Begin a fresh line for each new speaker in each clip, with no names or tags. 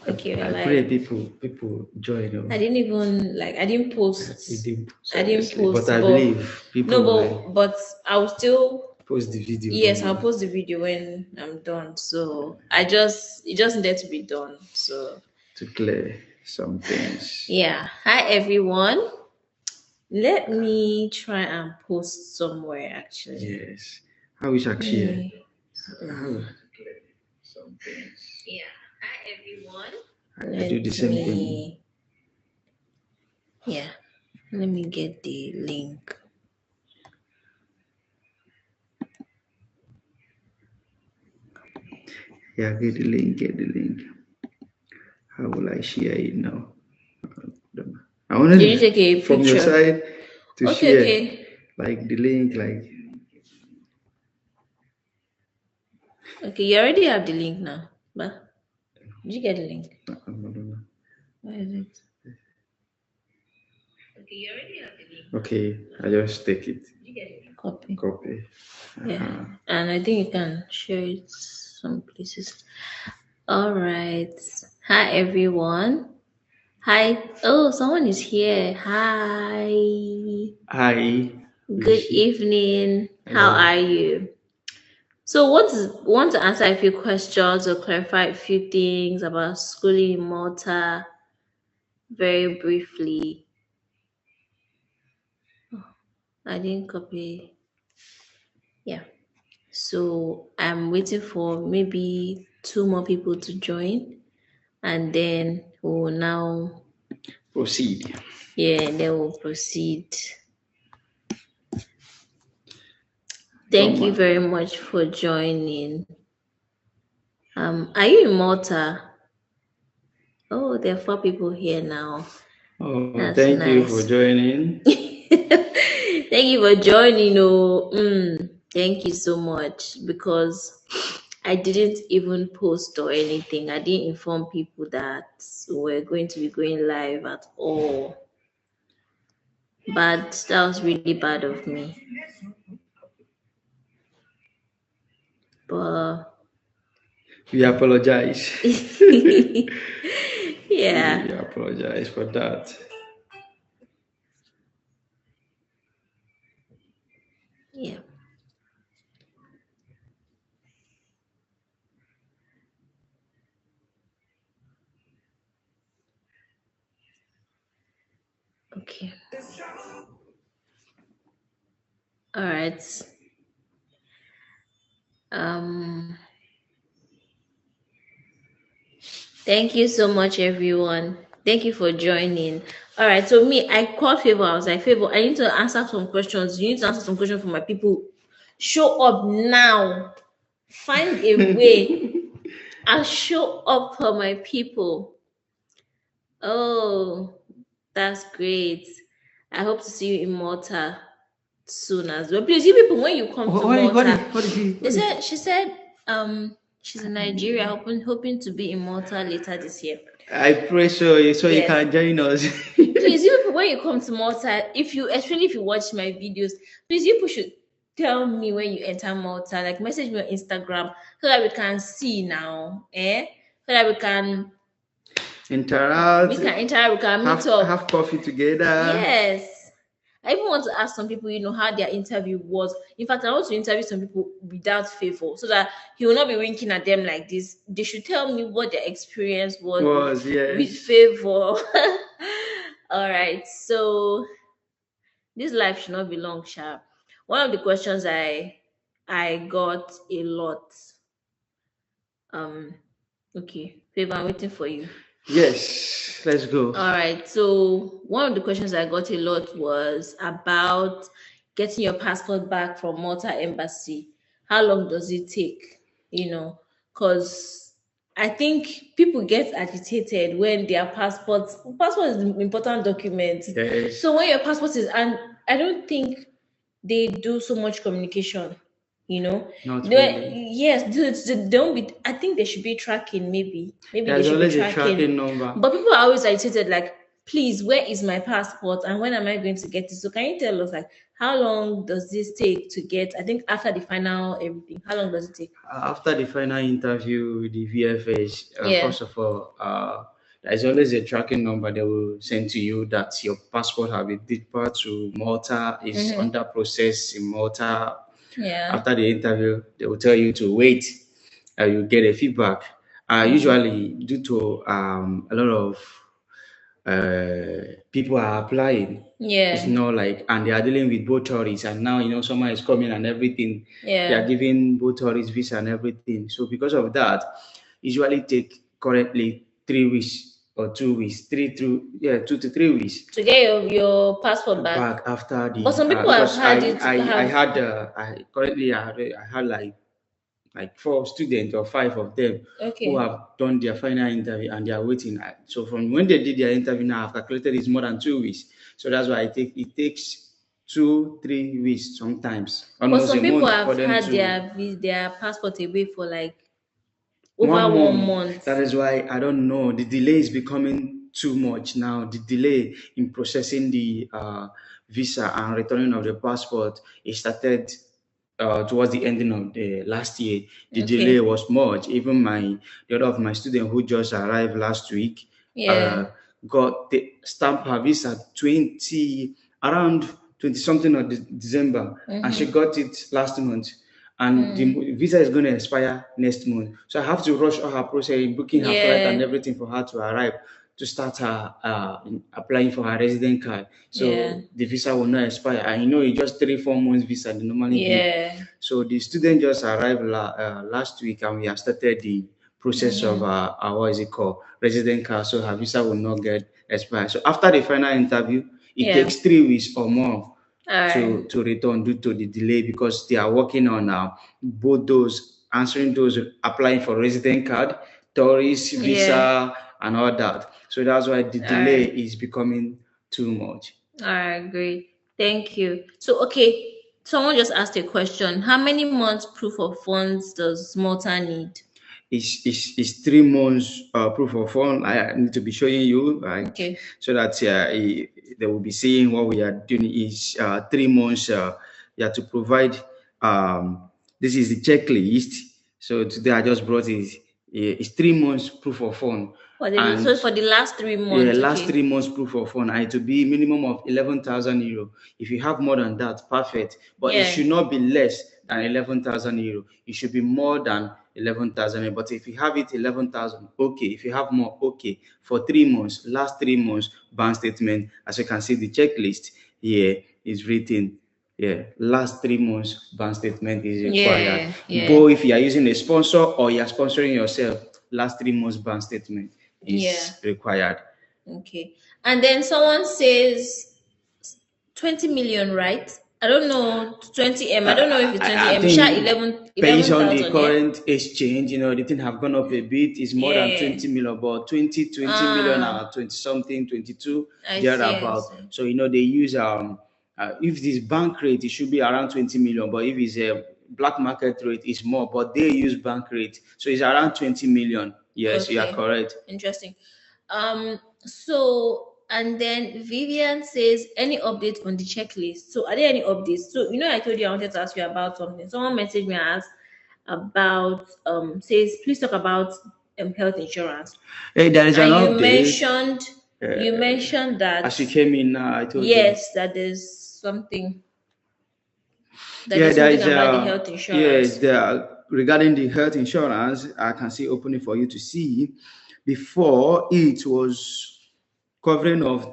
Okay,
I
well,
pray people join.
I didn't even I didn't post.
You did,
I didn't
obviously,
post,
but I believe people will
but I'll still.
post the video.
Yes, I'll post the video when I'm done. So it just needed to be done. So
to clear some things.
yeah. Hi everyone. Let me try and post somewhere actually.
Yes. I wish I could share.
Some things. Yeah. Hi everyone.
I do the same thing.
Yeah. Let me get the link.
Yeah, get the link. How will I share it now? I want
Did you take a
from
picture?
your side to
Okay,
share,
okay.
like the link, like.
Okay, you already have the link now, but did you get the link?
No.
Where is it? Okay, you already have the link.
Okay, I just take it.
Did you get it? Copy.
Yeah,
and I think you can share it some places. All right. Hi everyone. Hi. Oh, someone is here. Hi.
Hi.
Good evening. How are you? So want to answer a few questions or clarify a few things about schooling in Malta very briefly. Oh, I didn't copy. Yeah. So I'm waiting for maybe 2 more people to join, and then we'll now
proceed.
Yeah, and then we'll proceed. Thank you very much for joining. Are you in Malta? Oh, there are 4 people here now.
Oh,
that's
thank
nice.
you for joining.
Thank you for joining. Thank you so much, because I didn't even post or anything. I didn't inform people that we're going to be going live at all. But that was really bad of me. But
we apologize.
Yeah.
We apologize for that.
Yeah. Okay. All right. Thank you so much, everyone. Thank you for joining. All right. So I called Favor. I was like, Favor, I need to answer some questions. You need to answer some questions for my people. Show up now. Find a way. I'll show up for my people. Oh, that's great. I hope to see you in Malta soon as well. Please, you people, when you come to Malta, she said she's in Nigeria, hoping to be in Malta later this year.
I pray so you can join us.
Please, you people, when you come to Malta, especially if you watch my videos, please, you people should tell me when you enter Malta. Like, message me on Instagram so that we can see now, so that we can
interact.
We can meet up,
have coffee together.
Yes. I even want to ask some people, how their interview was. In fact, I want to interview some people without Favor, so that he will not be winking at them like this. They should tell me what their experience was with Favor. All right. So this life should not be long, sharp. One of the questions I got a lot. Okay, Favor, I'm waiting for you.
Yes, let's go.
All right. So one of the questions I got a lot was about getting your passport back from Malta embassy. How long does it take? Because I think people get agitated when their passport is an important document.
Yes.
So when your passport is, and I don't think they do so much communication.
Not really.
Yes, don't be. I think there should be tracking. Maybe
There's
there should
always
be
a tracking number.
But people are always agitated, like, please, where is my passport and when am I going to get it? So can you tell us, like, how long does this take to get? I think after the final everything, how long does it take?
After the final interview with the VFS,
Yeah.
first of all, there's always a tracking number they will send to you that your passport have been deported to Malta, is
Mm-hmm.
under process in Malta.
Yeah.
After the interview, they will tell you to wait. You get a feedback.
Mm-hmm.
Usually, due to a lot of people are applying. It's
Yeah.
not like, and they are dealing with both tourists, and now someone is coming and everything. They are
Yeah.
giving both tourists visa and everything. So because of that, usually take currently 3 weeks or 2 weeks, 2 to 3 weeks
To get your passport back.
back after
But
the
some people have
because
had it
I
have
had I had like 4 students or 5 of them who
okay.
have done their final interview and they are waiting. So from when they did their interview now, I've calculated it's more than 2 weeks. So that's why it takes 2, 3 weeks sometimes,
But
almost a
some people
month for
have
them
had
to
their passport away for like over
1 month.
1 month.
That is why I don't know. The delay is becoming too much now. The delay in processing the visa and returning of the passport, it started towards the ending of the last year. The delay
Okay.
was much. Even the other of my student who just arrived last week uh,
Yeah.
got the stamp her visa 20 something of December, and she
Mm-hmm.
got it last month. And
Mm.
the visa is going to expire next month. So I have to rush all her process, booking her flight and
Yeah.
everything for her to arrive to start her applying for her resident card.
Yeah.
So the visa will not expire. And it's just 3 4 months visa they normally give.
Yeah.
So the student just arrived last week, and we have started the process of
Mm-hmm.
what is it called, resident card. So her visa will not get expired. So after the final interview, it
Yeah.
takes 3 weeks or more
All right.
to return due to the delay, because they are working on both those, answering those applying for resident card, tourist
Yeah.
visa, and all that. So that's why the
All
delay
right.
is becoming too much.
All right. Great. Thank you. So, okay. Someone just asked a question. How many months proof of funds does Malta need?
It's 3 months proof of fund. I need to be showing you, like,
Okay.
so that they will be seeing what we are doing is 3 months. You have to provide. This is the checklist. So today I just brought it. It's 3 months proof of fund, and
So for the last three
yeah,
months,
last
okay.
3 months proof of fund, and it will be minimum of 11,000 euro. If you have more than that, perfect. But it
Yeah.
should not be less than 11,000 euro. It should be more than 11,000. But if you have it 11,000, okay. If you have more, okay. For 3 months, last 3 months bank statement, as you can see, the checklist here is written. Yeah, last 3 months bank statement is required.
Yeah. Yeah.
Both if you are using a sponsor or you are sponsoring yourself, last 3 months bank statement
Yeah.
is required.
Okay. And then someone says 20 million, right? I don't know, 20M. I don't know if it's
I
20M. Sha
think
11
based
eleven
on the
thousand. Yeah.
current exchange, the thing have gone up a bit. It's more than
Yeah.
20 million, about 20 million,
Ah,
20 something, 22
I see. I
thereabout.
see.
So they use if this bank rate, it should be around 20 million, but if it's a black market rate, it's more. But they use bank rate, so it's around 20 million. Yes, you are
Okay.
correct.
Interesting. So and then Vivian says, any update on the checklist? So are there any updates? So I told you I wanted to ask you about something. Someone messaged me and asked about says please talk about health insurance.
Hey, there is an
And
update.
you mentioned that
As you came in now, I told you.
yes, that
Yeah,
there's
there
something
is
about the health
yes,
insurance.
there regarding the health insurance, I can see opening for you to see. Before it was covering of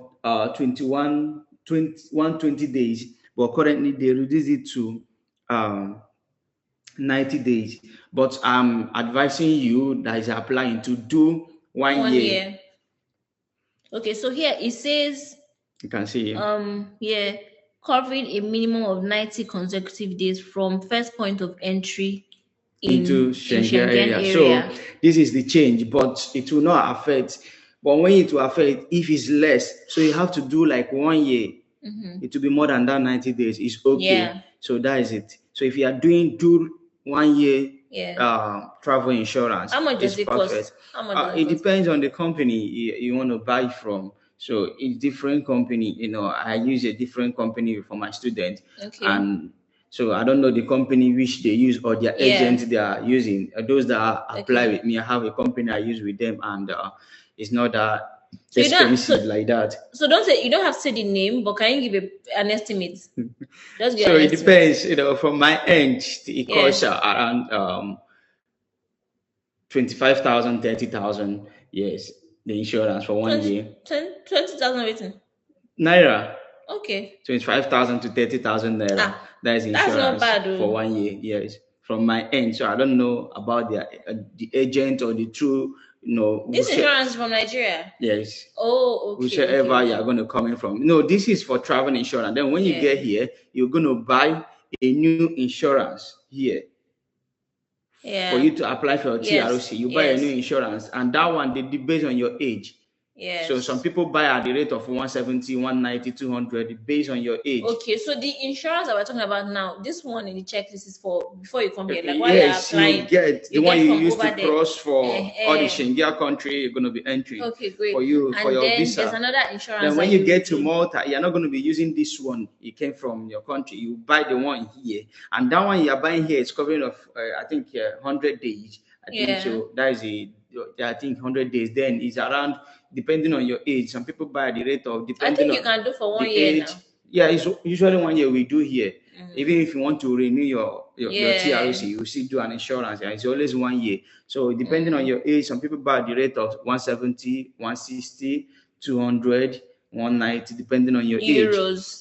20 days, but currently they reduced it to um 90 days. But I'm advising you that is applying to do one
1 year.
year.
Okay, so here it says
You can see
yeah, covering a minimum of 90 consecutive days from first point of entry
into
in
Schengen
Schengen
area. So
area.
this is the change, but it will not affect. But when it will affect, if it's less, so you have to do like 1 year. It will be more than that 90 days. It's okay.
Yeah.
So that is it. So if you are doing do 1 year
Yeah.
travel insurance,
How much
it's
does it
perfect.
cost? How much does it
It
cost?
depends on the company you want to buy from. So it's different company. I use a different company for my students,
Okay.
and so I don't know the company which they use or their agent they are using. Those that apply with me, I have a company I use with them, and it's not that expensive like that.
So don't say, you don't have to say the name, but can you give an estimate? Just give
So
an
it
estimate.
depends. From my end, it costs around 25,000, 30,000. Yes, the insurance for 1 year.
20,000 waiting.
Naira.
Okay.
25,000 to 30,000 naira. That is
That's not
insurance
bad,
for 1 year. Yes, from my end. So I don't know about the agent or the true.
This insurance is from Nigeria.
Yes.
Oh, okay.
Whichever you are going to come in from. No, this is for travel insurance. Then when you get here, you're going to buy a new insurance here. For you to apply for your TROC, you buy a new insurance, and that one they based on your age.
Yes.
So some people buy at the rate of 170, 190, 200 based on your age.
Okay, so the insurance that we're talking about now, this one in the checklist is for before you come here. Like while you're applying,
you get the one you use to cross for all the Schengen country, you're going to be entering.
Okay, great.
For you, for your visa.
There's another insurance.
Then when you get to Malta, you're not going to be using this one. It came from your country. You buy the one here, and that one you're buying here is covering of I think 100 days. I think so. That is I think 100 days. Then it's around, depending on your age. Some people buy at the rate of depending on
you can do for 1
year
age.
Now. Yeah, it's usually 1 year we do here. Even if you want to renew your TROC, you still do an insurance. Yeah, it's always 1 year. So depending on your age, some people buy at the rate of 170, 160, 200, 190, depending on your age.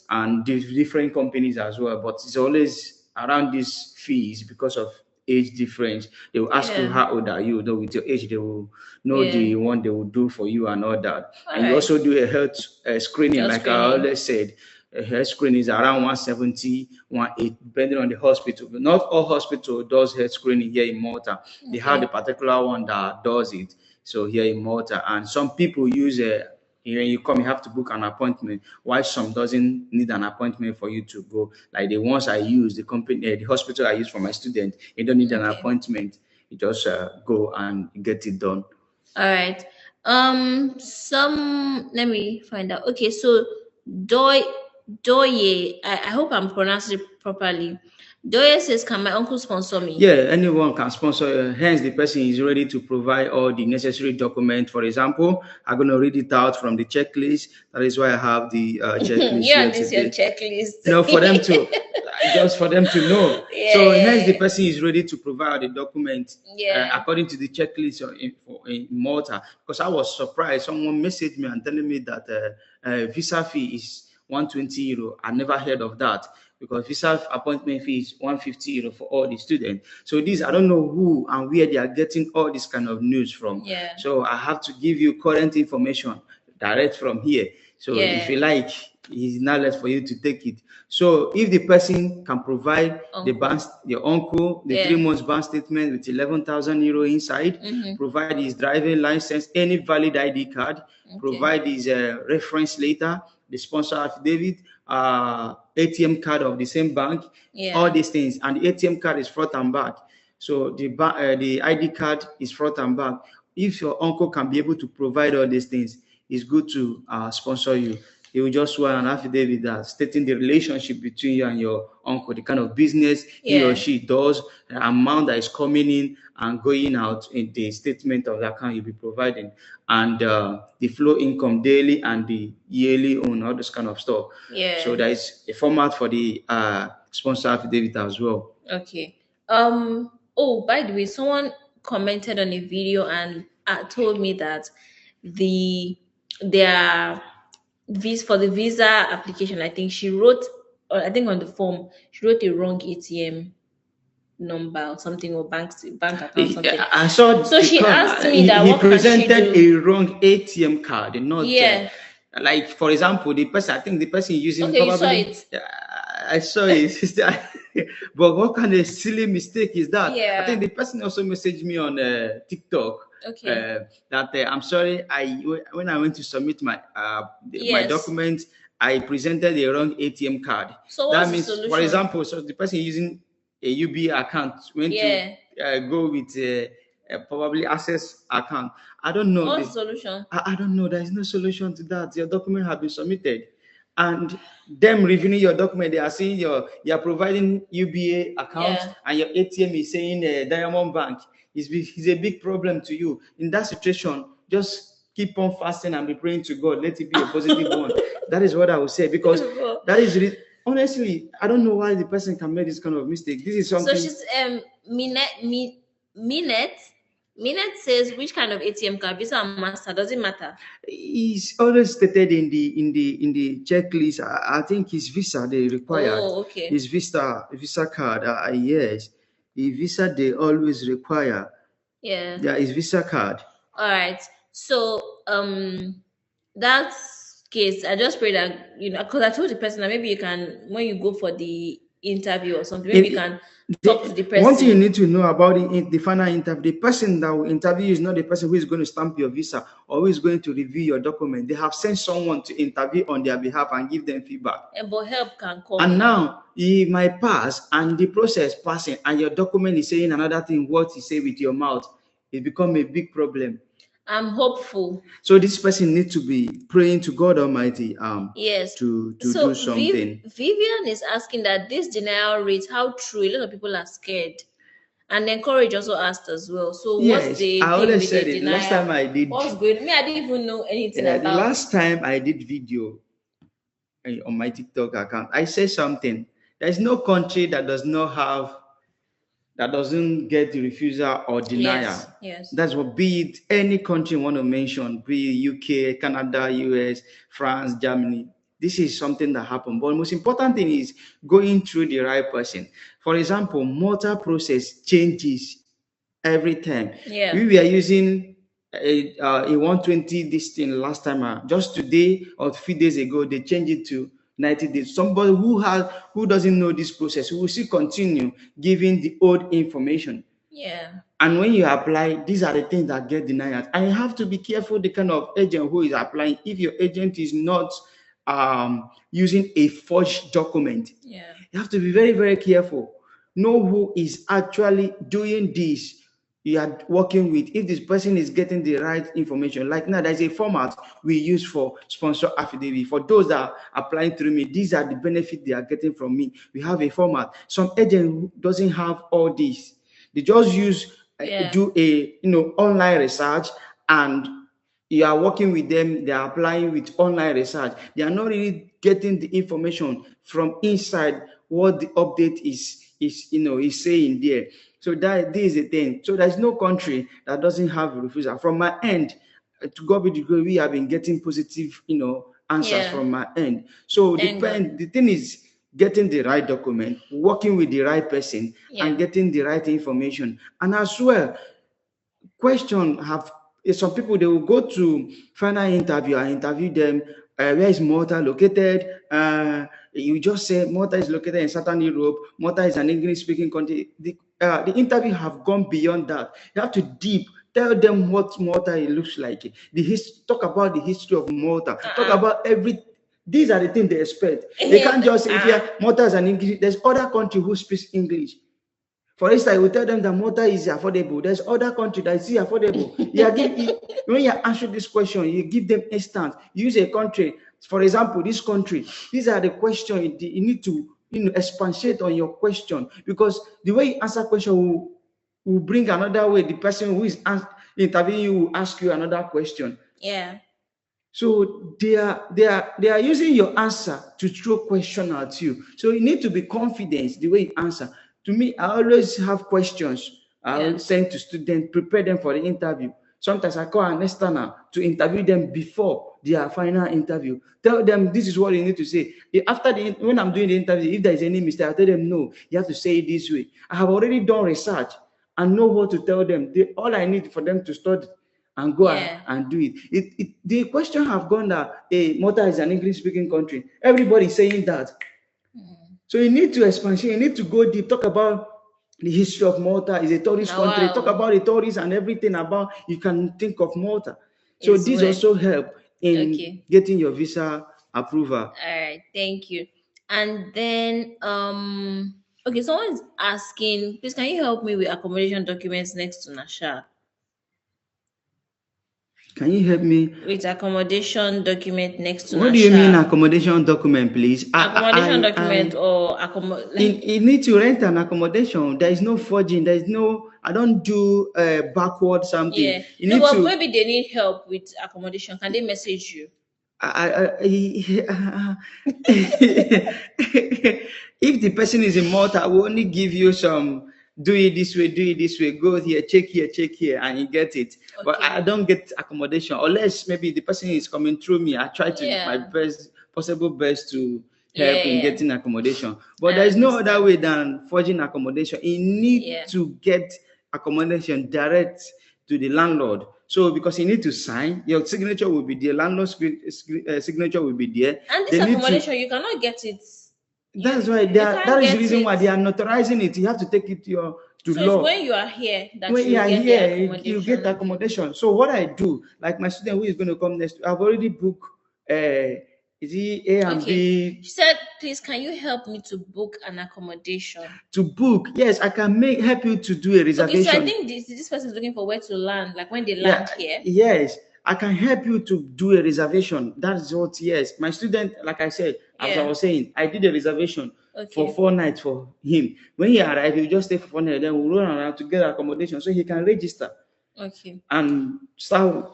And different companies as well. But it's always around these fees because of age difference. They will ask you how old are you, though with your age they will know the one they will do for you and all that. And you also do a health screening, like I always said. A health screening is around 170, 180, depending on the hospital. But not all hospital does health screening here in Malta. They have the particular one that does it. So here in Malta, and some people use when you come, you have to book an appointment. Why some doesn't need an appointment for you to go? Like the ones I use, the company, the hospital I use for my student, you don't need an appointment. You just go and get it done.
All right. Let me find out. Okay, so Doye, I hope I'm pronouncing it properly. Doye says, can my uncle sponsor me?
Yeah, anyone can sponsor. Hence, the person is ready to provide all the necessary documents. For example, I'm going to read it out from the checklist. That is why I have the checklist.
This is your checklist.
For them to, just for them to know. So hence, the person is ready to provide the document according to the checklist in Malta. Because I was surprised. Someone messaged me and telling me that visa fee is €120. I never heard of that, because visa appointment fee is €150 for all the students. So I don't know who and where they are getting all this kind of news from. So I have to give you current information direct from here. So if you like, it's not less for you to take it. So if the person can provide your uncle, the 3 months bank statement with €11,000 inside, provide his driving license, any valid ID card, provide his reference letter, the sponsor affidavit, ATM card of the same bank, all these things. And the ATM card is front and back. So the ID card is front and back. If your uncle can be able to provide all these things, it's good to sponsor you. He will just swear an affidavit that stating the relationship between you and your uncle, the kind of business he or she does, the amount that is coming in and going out in the statement of the account you'll be providing, and the flow income daily and the yearly on all this kind of stuff. So there is a format for the sponsor affidavit as well.
Okay. Oh, by the way, someone commented on a video and told me that for the visa application, I think she wrote, or I think on the form, she wrote a wrong ATM number or something, or bank account something.
I saw.
So she asked me that
he presented a wrong ATM card, not like, for example, the person using.
Okay, you saw it.
I saw it. But what kind of silly mistake is that? I think the person also messaged me on TikTok. That I'm sorry, when I went to submit my my documents, I presented a wrong ATM card.
So what's the solution?
For example, so the person using a UBA account went to go with probably access account. I don't know.
What's the solution?
I don't know. There is no solution to that. Your document have been submitted, and them reviewing your document, they are seeing you are providing UBA account,
Yeah.
and your ATM is saying Diamond Bank. Is a big problem to you. In that situation, just keep on fasting and be praying to God. Let it be a positive one. That is what I would say, because that is honestly, I don't know why the person can make this kind of mistake. This is
So
something.
she's Minette. Minette says which kind of ATM card, Visa or Master, does it matter?
It's always stated in the checklist. I think it's Visa they required.
Oh, okay.
It's Visa card. Yes, the Visa they always require.
Yeah.
Yeah, it's Visa card.
All right. So that's case. I just pray that because I told the person that maybe you can, when you go for the interview or something, maybe you can talk to the
One thing you
person.
need to know about the final interview, the person that will interview you is not the person who is going to stamp your visa or who is going to review your document. They have sent someone to interview on their behalf and give them feedback.
But help can come.
And now he might pass, and the process passing, and your document is saying another thing. What you say with your mouth, it become a big problem.
I'm hopeful.
So this person needs to be praying to God Almighty
Yes.
to
So
do something.
Vivian is asking that this denial rate, how true? A lot of people are scared. And then Courage also asked as well. So what's
Yes,
the
I
thing
always
with
said
the
it. Last time
denial?
I did,
What's going? Me, I didn't even know anything
the
about.
last time I did video on my TikTok account, I said something. There is no country that doesn't get the refusal or denial.
Yes, yes.
That's what, be it any country you want to mention, be it UK, Canada, US, France, Germany. This is something that happened. But the most important thing is going through the right person. For example, Malta process changes every time.
Yeah.
We were using a 120 this thing last time. Just today or a few days ago, they changed it to 90 days. Somebody who doesn't know this process will still continue giving the old information.
Yeah.
And when you apply, these are the things that get denied. And you have to be careful the kind of agent who is applying. If your agent is not using a forged document,
Yeah.
you have to be very, very careful. Know who is actually doing this you are working with. If this person is getting the right information, like now, there's a format we use for sponsor affidavit. For those that are applying through me, these are the benefits they are getting from me. We have a format. Some agent doesn't have all this. They just use do a online research, and you are working with them, they are applying with online research. They are not really getting the information from inside what the update is saying there. So that this is the thing. So there's no country that doesn't have a refusal. From my end, to God be the glory, we have been getting positive, answers from my end. So the thing is getting the right document, working with the right person, and getting the right information. And as well, question have some people, they will go to final interview and interview them. Where is Malta located? You just say Malta is located in Southern Europe. Malta is an English-speaking country. The interview have gone beyond that. You have to deep tell them what Malta looks like. Talk about the history of Malta. Talk about every. These are the things they expect. They can't just say, Malta is an English. There's other country who speaks English. For instance, we tell them that Malta is affordable. There's other country that is affordable. When you answer this question, you give them instance. Use a country. For example, this country. These are the questions you need to expatiate on your question, because the way you answer question will bring another way. The person who is interviewing you will ask you another question.
Yeah.
So they are using your answer to throw question at you. So you need to be confident the way you answer. To me, I always have questions I will send to students, prepare them for the interview. Sometimes I call an external to interview them before their final interview. Tell them this is what you need to say. When I'm doing the interview, if there is any mistake, I tell them no, you have to say it this way. I have already done research and know what to tell them. All I need for them to study and go and do it. The question have gone that Malta is an English-speaking country. Everybody is saying that. So you need to expand. You need to go deep. Talk about the history of Malta. Is a tourist country. Talk about the tourists and everything about you can think of Malta. So this also help in getting your visa approval.
All right, thank you. And then okay, someone is asking, please can you help me with accommodation documents next to Nasha?
Can you help me?
With accommodation document next to
What do you mean
Nasha.
accommodation document, please?
Accommodation document or
You need to rent an accommodation. There is no forging. There is no. I don't do backward something.
yeah.
You
No,
need
but
to.
maybe they need help with accommodation. Can they message you?
If the person is in Malta, I will only give you some. Do it this way. Do it this way. Go here, check here, and you get it. But I
Okay.
don't get accommodation unless maybe the person is coming through me. I try to my
Yeah.
possible best to
Yeah,
help in
yeah.
getting accommodation.
I
But there is no other
understand.
way than forging accommodation. You need
Yeah.
to get accommodation direct to the landlord. So because you need to sign, your signature will be there, landlord's signature will be there.
And this
They need to.
accommodation, you cannot get it.
That's why
You can't
that is the
get
reason
it.
why they are notarizing it. You have to take it to
So it's
law.
when you are here that
When
you
you are
get the
here, you get
accommodation.
accommodation. So what I do, like my student who is going to come next, I've already booked. Is he A and
Okay.
B?
She said, please, can you help me to book an accommodation?
To book, yes, I can help you to do a
Okay, so I
reservation.
think this person is looking for where to land, like when they
Yeah,
land here.
yes, I can help you to do a reservation. That's what, yes. My student, like I said, as I
Yeah.
was saying, I did a reservation for
Okay.
4 nights for him. When he arrived, he'll just stay for 4 nights, then we'll run around to get accommodation so he can register
Okay.
and start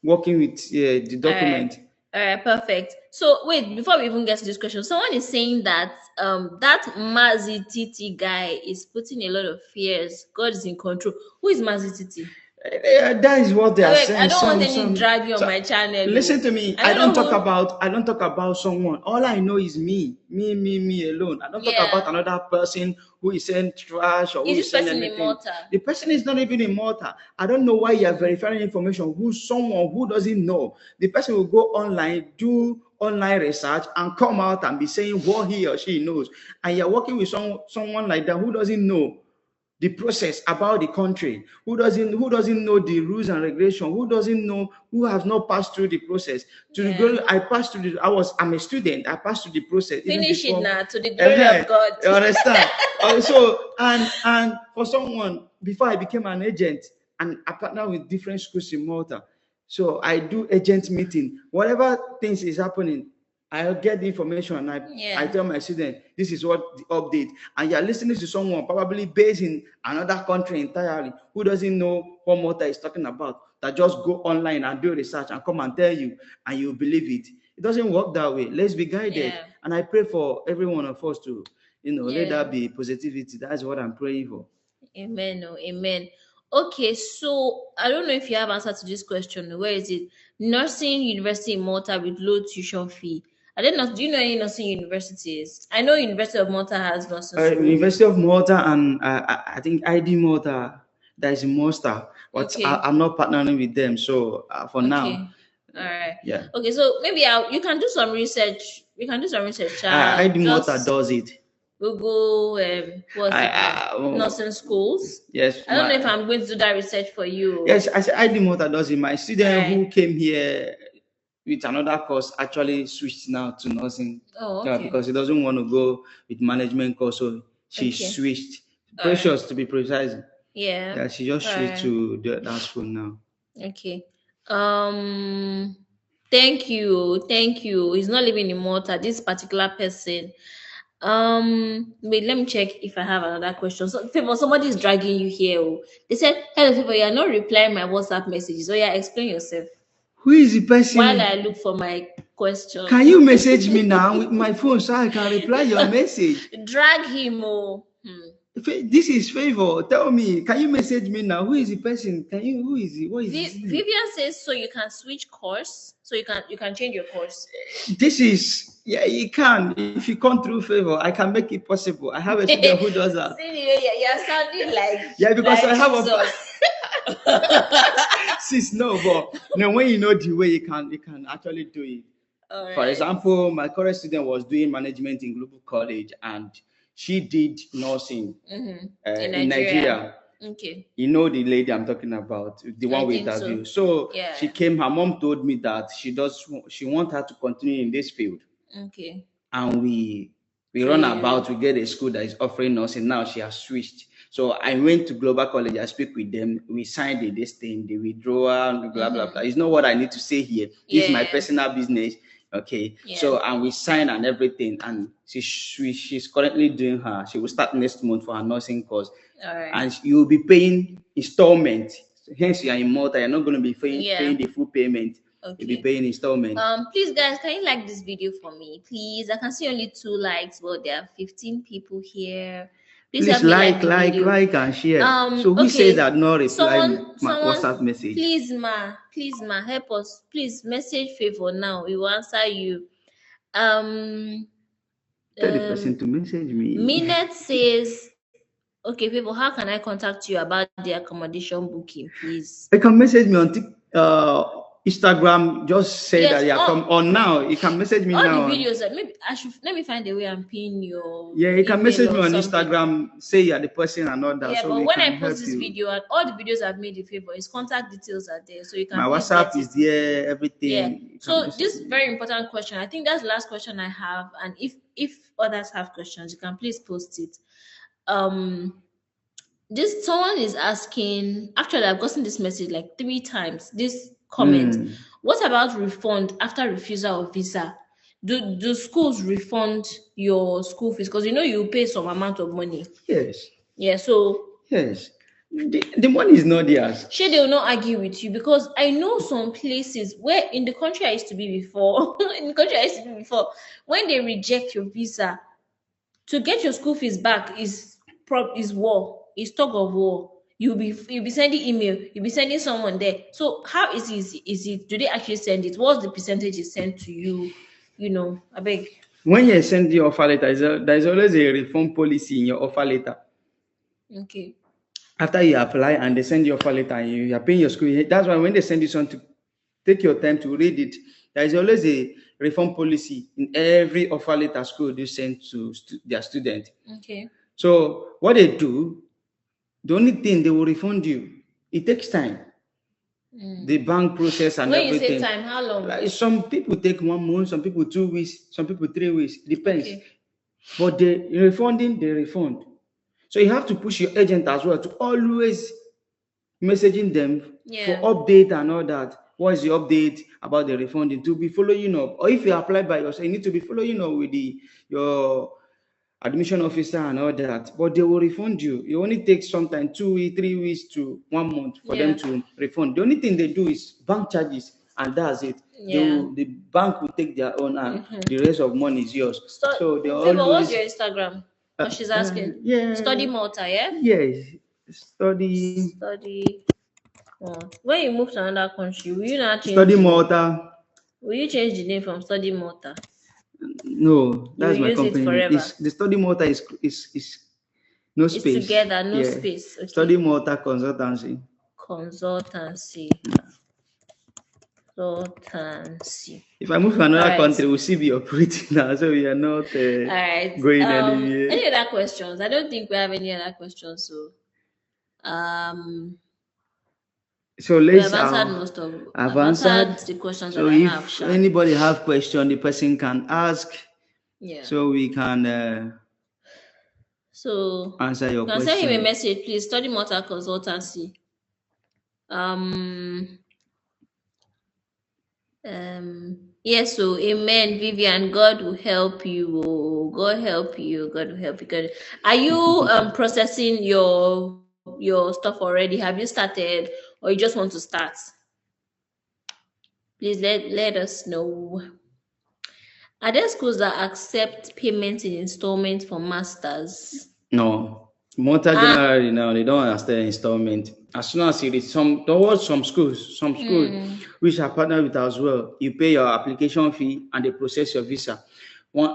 working with the document.
All right, perfect. So wait, before we even get to this question, someone is saying that that Mazi Titi guy is putting a lot of fears. God is in control. Who is Mazi Titi?
That is what they are
Wait, I
saying.
don't want any dragging on my channel.
Listen to me.
I don't know who.
I don't talk about someone. All I know is me alone. I don't talk
Yeah.
about another person who is saying trash or who
Is
is
this
saying
person in
anything.
Malta?
The person is not even in Malta. I don't know why you are verifying information. Who's someone who doesn't know? The person will go online, do online research, and come out and be saying what he or she knows. And you're working with someone like that who doesn't know the process about the country, who doesn't know the rules and regulation, who has not passed through the process. I passed through I'm a student. I passed through the process even
Finish it
before.
now to the glory of God.
You understand? So and for someone, before I became an agent, and I partner with different schools in Malta. So I do agent meeting. Whatever things is happening, I'll get the information and I tell my student, this is what the update. And you're listening to someone probably based in another country entirely who doesn't know what Malta is talking about, that just go online and do research and come and tell you and you believe it. It doesn't work that way. Let's be guided.
Yeah.
And I pray for every one of us to, let
Yeah.
that be positivity. That's what I'm praying for.
Amen. Oh, amen. Okay, so I don't know if you have answer to this question. Where is it? Nursing university in Malta with low tuition fee. I don't know. Do you know any nursing universities? I know University of Malta has nursing schools.
University of Malta and I think ID Malta, that is in Malta, but
Okay.
I'm not partnering with them. So for now,
all right.
yeah.
Okay, so maybe you can do some research. We can do some research.
ID Malta
Just
does it.
Google nursing schools.
Yes.
I don't know if I'm going to do that research for you.
Yes, I said ID Malta does it. My student
Right.
who came here with another course actually switched now to nursing.
Oh, okay.
Because he doesn't want to go with management course, so she switched. Precious to be precise.
Yeah.
Yeah, she just switched to that school now.
Okay. Thank you. He's not living in Malta. This particular person. Wait, let me check if I have another question. So, Favor, somebody is dragging you here. Oh. They said, "Hello, Favor, you are not replying my WhatsApp messages. So, yeah, explain yourself."
Who is the person?
While I look for my question.
Can you message me now with my phone so I can reply your message?
Drag him, oh.
This is Favor. Tell me, can you message me now? Who is the person? Who is it? What is his name?
Vivian says so you can switch course, so you can change your course.
This is you can. If you come through Favor, I can make it possible. I have a student who does that.
You're sounding like
because
like
I have Sis, no, but when you know the way you can actually do it.
All
For
right.
example, my current student was doing management in Global College and she did nursing in Nigeria.
Okay.
You know the lady I'm talking about, the one we interviewed. So she came, her mom told me that she wants her to continue in this field.
Okay.
And we run about, we get a school that is offering nursing. Now she has switched. So I went to Global College. I speak with them. We signed this thing, the withdrawal, blah blah blah. It's not what I need to say here. This is my
Yeah.
personal business. Okay.
Yeah.
So and we signed and everything. And she's currently doing her. She will start next month for her nursing course.
All right.
And you will be paying installment. Hence, you are in Malta. You're not going to be paying the full payment.
Okay.
You'll be paying installment.
Please, guys, can you like this video for me, please? I can see only 2 likes, but there are 15 people here. Please help me
like and share. So who says that no reply my WhatsApp message?
Please, ma, help us. Please message Favor now. We will answer you.
Tell the person to message me.
Minette says, okay, Favor, how can I contact you about the accommodation booking, please?
You can message me on Instagram. Just say that you are come on now. You can message me now.
All the videos that maybe let me find a way and pin your.
Yeah, you can message me on Instagram. Say you are the person and all that.
Yeah,
so
but when I post this video and all the videos I've made in Favor, his contact details are there, so you can.
My WhatsApp is there. Everything.
Yeah. So this very important question. I think that's the last question I have, and if others have questions, you can please post it. This someone is asking. Actually, I've gotten this message like 3 times. This comment. What about refund after refusal of visa? Do schools refund your school fees? Because you pay some amount of money.
Yes.
Yeah. So.
Yes. The money is not theirs.
Sure, they will not argue with you, because I know some places where in the country I used to be before, when they reject your visa, to get your school fees back is war, is tug of war. You'll be sending email, you'll be sending someone there. So how is it? Do they actually send it? What's the percentage is sent to you? I beg.
When you send your offer letter, there's always a refund policy in your offer letter.
Okay.
After you apply and they send your offer letter and you are paying your school, that's why when they send you something, take your time to read it. There is always a refund policy in every offer letter school they send to their student.
Okay.
So what they do, the only thing they will refund you, it takes time. The bank process and everything.
When you say time, how long?
Like some people take 1 month, some people 2 weeks, some people 3 weeks. Depends. Okay. But they refund. So you have to push your agent as well to always messaging them for update and all that. What is the update about the refunding? To be following up. Or if you apply by yourself, you need to be following up with your admission officer and all that. But they will refund you. It only takes sometimes 2 weeks, 3 weeks to 1 month for them to refund. The only thing they do is bank charges, and that's it. The bank will take their own, and the rest of money is yours. So they always.
What's your Instagram? She's asking. StudyMalta, yeah?
Yes. Study.
When you move to another country, will you not change?
StudyMalta.
Will you change the name from StudyMalta?
No, that's my company.
It forever.
The StudyMalta is no space.
It's together, no space. Okay.
StudyMalta Consultancy. If I move to another country, we'll see be operating now, so we are not going anywhere.
Any other questions? I don't think we have any other questions.
So let's
I've answered the questions that I have.
So if anybody have question, the person can ask. Yeah. So we can answer your question.
Send him a message, please. StudyMalta Consultancy. Yes, so amen, Vivian. God will help you. Oh, God help you. God will help you. God. Are you processing your stuff already? Have you started, or you just want to start? Please let us know. Are there schools that accept payment in installments for masters?
No. Malta generally now they don't understand installment. As soon as you reach some schools which are partnered with as well, you pay your application fee and they process your visa.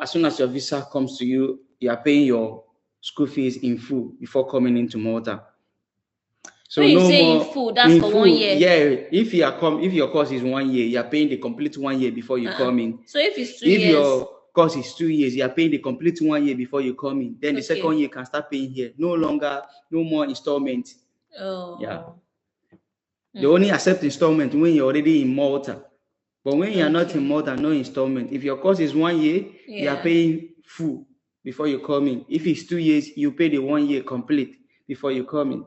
As soon as your visa comes to you, you are paying your school fees in full before coming into Malta.
So when you say in full, that's for 1 year.
Yeah, if your course is 1 year, you are paying the complete 1 year before you come in.
So if it's 2 years,
if your course is 2 years, you are paying the complete 1 year before you come in. Then the second year can start paying here. No more installment.
Oh.
Yeah. They only accept installment when you're already in Malta. But when you are not in Malta, no installment. If your course is 1 year, you are paying full before you come in. If it's 2 years, you pay the 1 year complete before you come in.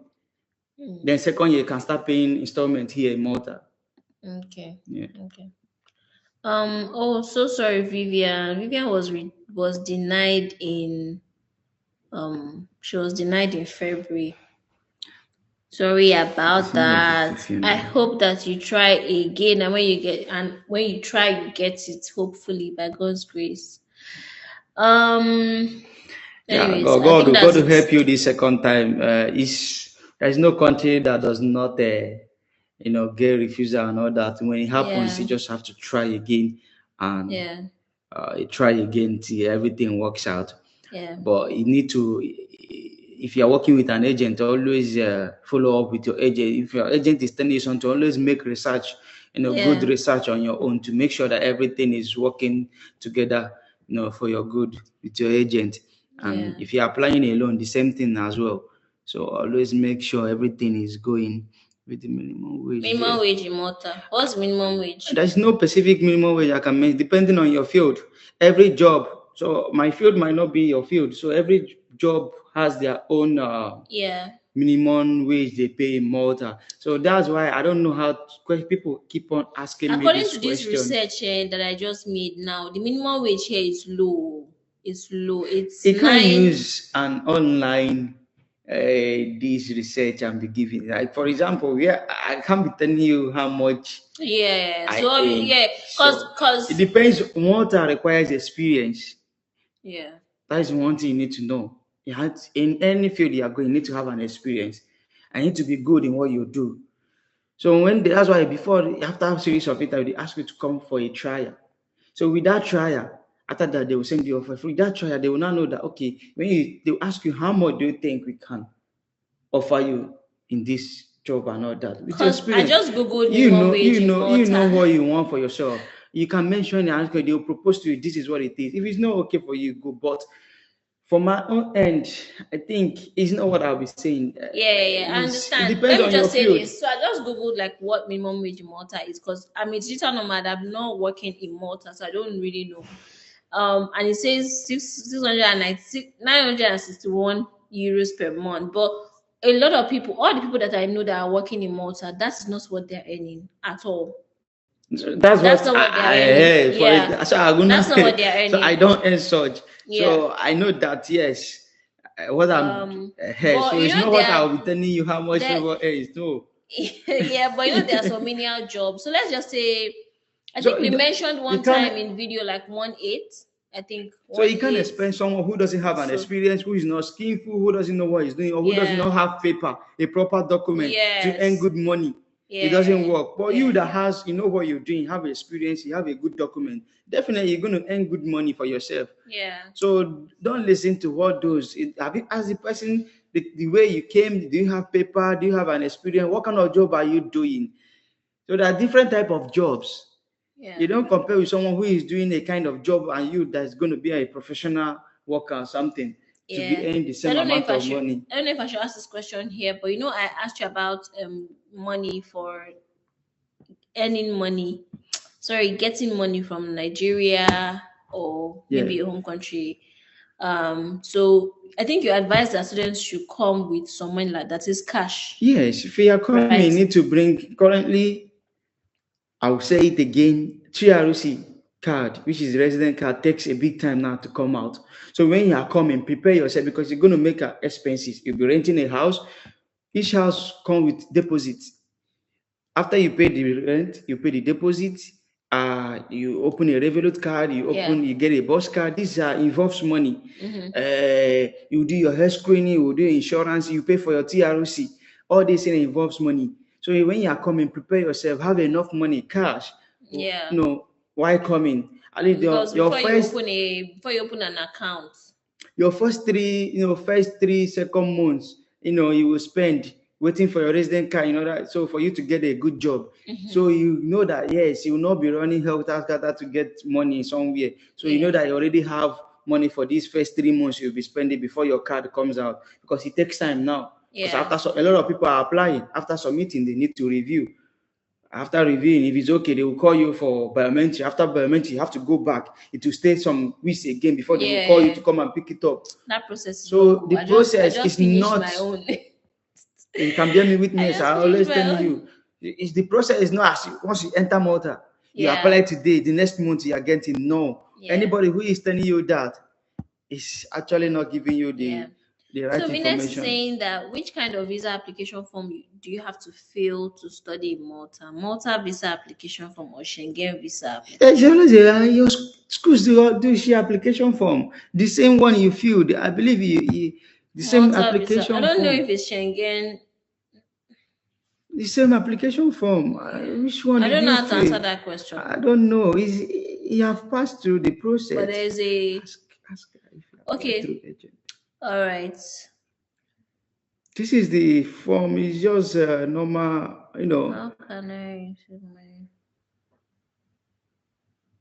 Mm.
Then second year, you can start paying installment here in Malta.
Okay.
Yeah.
Okay. Oh, so sorry, Vivian. Vivian was denied in she was denied in February. Sorry about
It's not a big
that. I
deal.
hope that you try again, and when you try, you get it. Hopefully, by God's grace. Um.
Yeah,
Anyways, I think
God
that's
will
it.
help you this second time. There's no country that does not, get refusal and all that. When it happens, you
Yeah.
just have to try again and
Yeah.
you try again till everything works out.
Yeah.
But you need to, if you are working with an agent, always follow up with your agent. If your agent is telling you something, always make research, good
Yeah.
research on your own to make sure that everything is working together, for your good with your agent. And
Yeah.
if you're applying alone, the same thing as well. So always make sure everything is going with the minimum wage
Minimum
here.
wage in Malta. What's minimum wage?
There's no specific minimum wage I can make depending on your field. Every job, so my field might not be your field. So every job has their own
Yeah.
minimum wage they pay in Malta. So that's why I don't know how people keep on asking me
According
this
to this
question.
research that I just made now, the minimum wage here is low. It's low. It's
You can't
nine.
use an online this research and be giving. Like for example, I can't be telling you how much
Yeah.
I
So
earn.
yeah,
So it
cause
depends. Malta requires experience.
yeah.
That is one thing you need to know. In any field you are going, you need to have an experience. I need to be good in what you do. So that's why after a series of interview, they ask you to come for a trial. So with that trial, after that they will send you offer. With that trial, they will now know that okay, they will ask you how much do you think we can offer you in this job and all that. With your
Cause I
experience,
just googled minimum wage in
you know
Malta.
what you want for yourself. You can mention and they will propose to you, this is what it is. If it's not okay for you, go. But from my own end, I think it's not what I'll be saying.
Yeah, I
It
understand.
depends
Let me
on your
just say
field.
this. So I just googled like what minimum wage in Malta is because I'm a digital nomad. I'm not working in Malta, so I don't really know. And it says 961 euros per month. But a lot of people, all the people that I know that are working in Malta, that's not what they're earning at all.
That's
That's
what
not what they're
I
earning.
heard for
Yeah,
it. So I will
that's
not,
not what they're
so I
earning.
don't earn such.
Yeah.
So I know that yes, what I'm heard.
But
So
you
it's
know
not what I will be telling you how much
there
favor is. No.
yeah, but you know there are some menial jobs. So let's just say I
So
think we mentioned
you
one
can't.
time in video like 1.8. I think
So you
one
can't
eight.
expect someone who doesn't have an
So
experience, who is not skillful, who doesn't know what he's doing, or who does
yeah.
not have paper, a proper document to earn
Yes.
good money. It doesn't
Yeah.
work. But you
Yeah.
that has, you know what you're doing, have experience, you have a good document, definitely you're going to earn good money for yourself.
Yeah.
So don't listen to what those. Have you asked the person the way you came? Do you have paper? Do you have an experience? What kind of job are you doing? So there are different type of jobs.
Yeah.
You don't compare with someone who is doing a kind of job and you that's going to be a professional worker or something to be
Yeah.
earning the
So I
same
don't know
amount
if I
of
should
money.
I don't know if I should ask this question here, but you know I asked you about money for earning money. Sorry, getting money from Nigeria or
Yeah.
maybe your home country. So I think you advise that students should come with some money like that is cash,
Yes, if you are coming,
right?
you need to bring currently, I'll say it again, TRC card, which is resident card, takes a big time now to come out. So when you are coming, prepare yourself because you're going to make expenses. You'll be renting a house. Each house come with deposits. After you pay the rent, you pay the deposit. You open a Revolut card.
Yeah.
You get a bus card. This involves money.
Mm-hmm.
You do your health screening. You do insurance. You pay for your TRC. All this thing involves money. So when you are coming, prepare yourself. Have enough money, cash.
Yeah.
Why coming? At least
Because before you open an account.
your first 3 second months, you will spend waiting for your resident card, that so for you to get a good job.
Mm-hmm.
So you know that yes, you will not be running helter skelter to get money somewhere. So you know
Yeah.
that you already have money for these first 3 months you'll be spending before your card comes out because it takes time now. Because
Yeah.
a lot of people are applying after submitting, they need to review. After reviewing, if it's okay, they will call you for biometry. After biometry, you have to go back. It will stay some weeks again before they will call you
Yeah.
to come and pick it up.
That process is
So
long.
the
I
process
just
is
finished
not
my own.
You can bear me
I
witness.
just
I
finished
always
my
telling
own.
you, it's the process is not as once you enter Malta, you
Yeah,
apply today, the next month you are getting no.
yeah,
Anybody who is telling you that is actually not giving you
yeah.
the
So
right
Minet is
information.
saying that which kind of visa application form do you have to fill to study in Malta? Malta visa application form or Schengen visa
Yeah, she
application
always
form?
say, your schools do share application form. The same one you filled, I believe the same
Malta visa. I
application
don't know
form.
if it's Schengen.
The same application form.
Yeah.
Which one
I
did
don't know
you
how to answer
fill?
that question.
I don't know. You have passed through the
But
process.
there's a
Ask her if you apply through
okay.
agent.
All right.
This is the form. It's just normal,
How can I receive my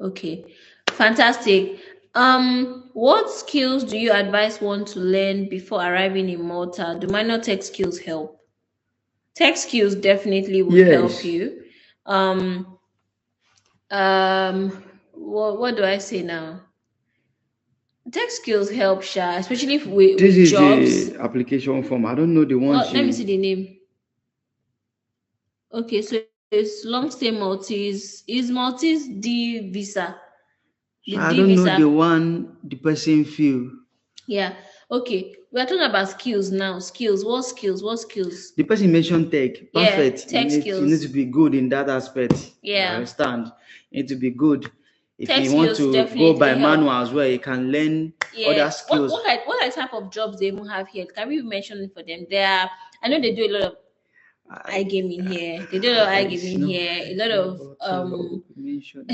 okay. Fantastic. What skills do you advise one to learn before arriving in Malta? Do minor tech skills help? Tech skills definitely would help
Yes.
you. Um, what do I say now? Tech skills help, Sha, especially if
This
with
is
jobs.
the application form. I don't know the
Oh,
ones
let me see
you.
the name. Okay, so it's long stay Maltese. Is Maltese D visa? The
I
D
don't know the
visa.
one the person feel.
Yeah. Okay. We're talking about skills now. Skills. What skills? What skills?
The person mentioned tech.
Yeah.
Perfect.
Tech
You need
skills.
to be good in that aspect. You
Yeah.
understand? You need to be good. If
Tech
you want
skills
to go by
definitely help.
manual as well, you can learn
Yeah.
other skills.
What type of jobs they even have here? Can we mention it for them? I know they do a lot of
I,
iGaming here. They do a lot of
it's
iGaming
not
here. A
it's
lot
not
of
about mention.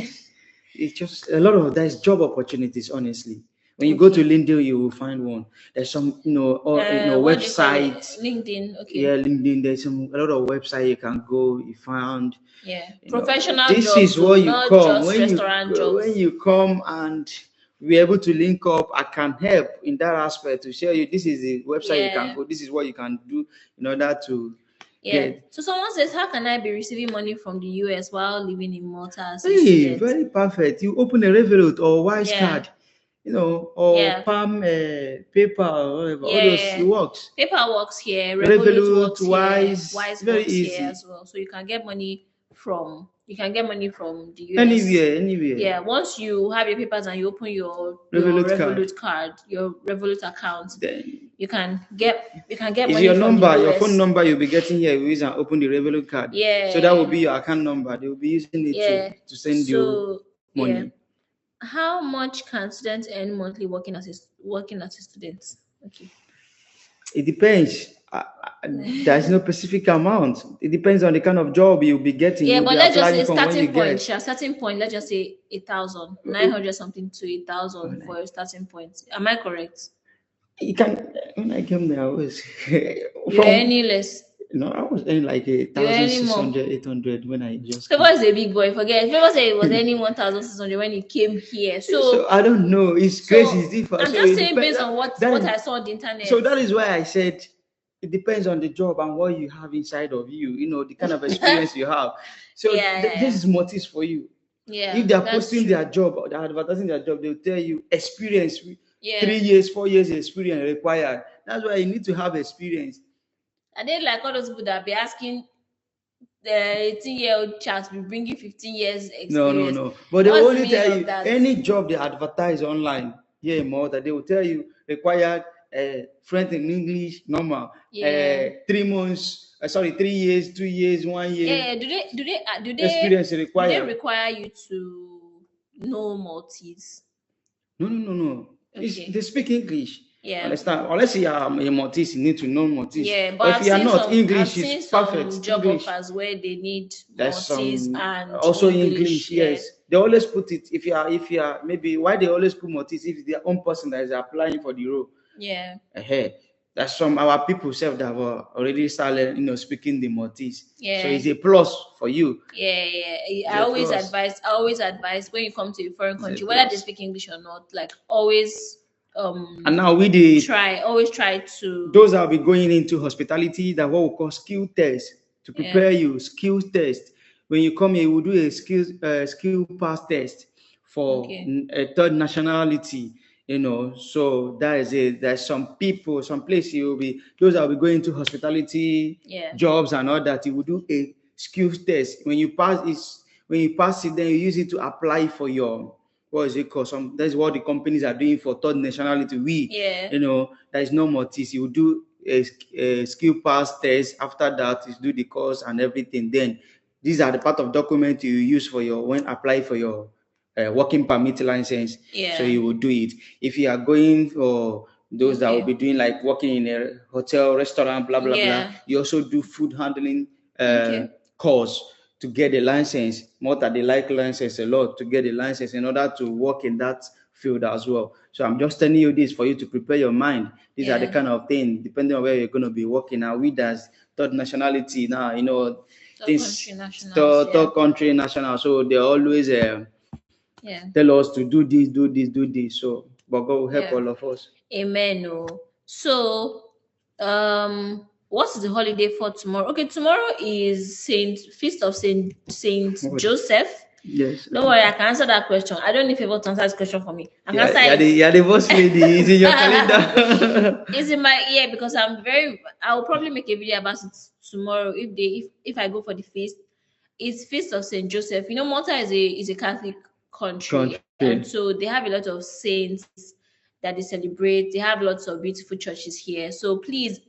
It's just a lot of there's job opportunities. Honestly, when you go to
okay.
LinkedIn, you will find one. There's some
What do you call it?
websites.
LinkedIn. Okay.
Yeah, LinkedIn. There's a lot of website you can go. You find.
Yeah. Professional
This
jobs,
is
so
what you
not
come
just restaurant
when
jobs.
you come and we're able to link up. I can help in that aspect to show you this is the website you can
Yeah.
go. This is what you can do in order to
Yeah.
get.
So someone says, how can I be receiving money from the US while living in Malta as a
Hey,
student?
very perfect. You open a Revolut or Wise
Yeah.
card, or
Yeah.
Palm PayPal or whatever. All
Yeah.
those it
Yeah.
works.
PayPal works here, Revolut
Revolut,
works here,
Wise,
Wise
very
works here
easy.
as well. So you can get money from the US.
Anywhere, anywhere.
Yeah, once you have your papers and you open your
Revolut card.
Revolut card, your Revolut account,
Then
you can get
is
money
your
from the
number, your phone
US.
number you'll be getting here. You use and open the Revolut card. So that will
Yeah.
be your account number. They will be using it
Yeah.
to send you
So yeah.
money.
How much can students earn monthly working as a student? Okay.
It depends. There's no specific amount. It depends on the kind of job you'll be getting.
Yeah,
You'll
but
be
let's just
applying
say
from when you
starting point,
get.
Sha, starting point, let's just say 8,900 something to 8,000 for a starting point. Am I correct?
You can when I came there, I was
You're
from
earning less.
I was earning like a
You're
thousand
earning
six
more.
hundred, 800 when I just
Favor
came.
is a big boy. Forget. Favor said it was earning 1,600 when he came here.
So
So,
I don't know. It's crazy. It's
so
different.
I'm
So
just
it
saying
depends.
based on what
That
what
is
I saw on the
so
internet.
that is why I said it depends on the job and what you have inside of you. The kind of experience you have. So
Yeah,
this
yeah,
is motives for you. If
yeah.
they are
That's
posting
true.
their job or they're advertising their job, they'll tell you experience,
Yeah.
3 years, 4 years experience required. That's why you need to have experience.
I did like all those people that be asking the 18-year-old chat be bringing 15 years
No, no,
experience.
no. But they will
What's the
only
meaning
tell
of
you
that?
any job they advertise online here in Malta, they will tell you required French and English normal,
Yeah.
3 months, 3 years, 2 years, 1 year
Yeah, yeah.
experience
Do they
required.
require you to know Maltese?
No, no, no, no. They
Okay.
speak English.
Yeah.
Understand? Unless you are a Maltese, you need to know Maltese.
Yeah, but
But if
I've
you are
seen
not,
some I've
English is
seen some
perfect.
job
English.
offers where they need
There's
Maltese
some
and
also
English.
English,
Yeah.
yes. They always put it if you are maybe why they always put Maltese if it's their own person that is applying for the role.
Yeah.
Ahead. That's some our people self that were already started, speaking the Maltese. So
Yeah.
it's a plus for you.
Yeah, yeah.
It's
I
a
always
plus.
advise I always advise when you come to a foreign
It's a
country, whether they
plus.
speak English or not, like always
And now we the
always try to
those that will be going into hospitality that what we call skill test to
yeah.
prepare you skill test. When you come here, we will do a skill pass test for
Okay.
a third nationality. So that is it. There's some people, some place you will be, those that will be going to hospitality
Yeah.
jobs and all that. You will do a skills test. When you pass it, then you use it to apply for your, what is it called? That's what the companies are doing for third nationality.
Yeah.
There is no more this. You will do a skill pass test. After that, you do the course and everything. Then these are the part of document you use for your when apply for your working permit license. So
Yeah.
you will do it. If you are going for those that will be
Okay.
doing like working in a hotel, restaurant, blah blah blah,
Yeah.
you also do food handling
Okay.
course to get a license. Malta, they like license a lot to get a license in order to work in that field as well. So I'm just telling you this for you to prepare your mind. These are the
Yeah.
kind of things, depending on where you're going to be working. Now, we as third nationality now,
Top country
this
nationals.
third
Yeah.
country national, so they always
Yeah.
tell us to do this, do this, do this. So, but God will help
Yeah.
all of us.
Amen. Oh. So, what's the holiday for tomorrow? Okay, tomorrow is Feast of Saint
What?
Joseph.
Yes.
Don't worry, I can answer that question. I don't need favor to answer this question for me. I can
Yeah,
answer
yeah, the boss lady is in your
it.
calendar.
It's in my ear because I will probably make a video about it tomorrow if I go for the feast. It's Feast of Saint Joseph. You know, Malta is a Catholic country, and
Country.
so they have a lot of saints that they celebrate. They have lots of beautiful churches here. So please,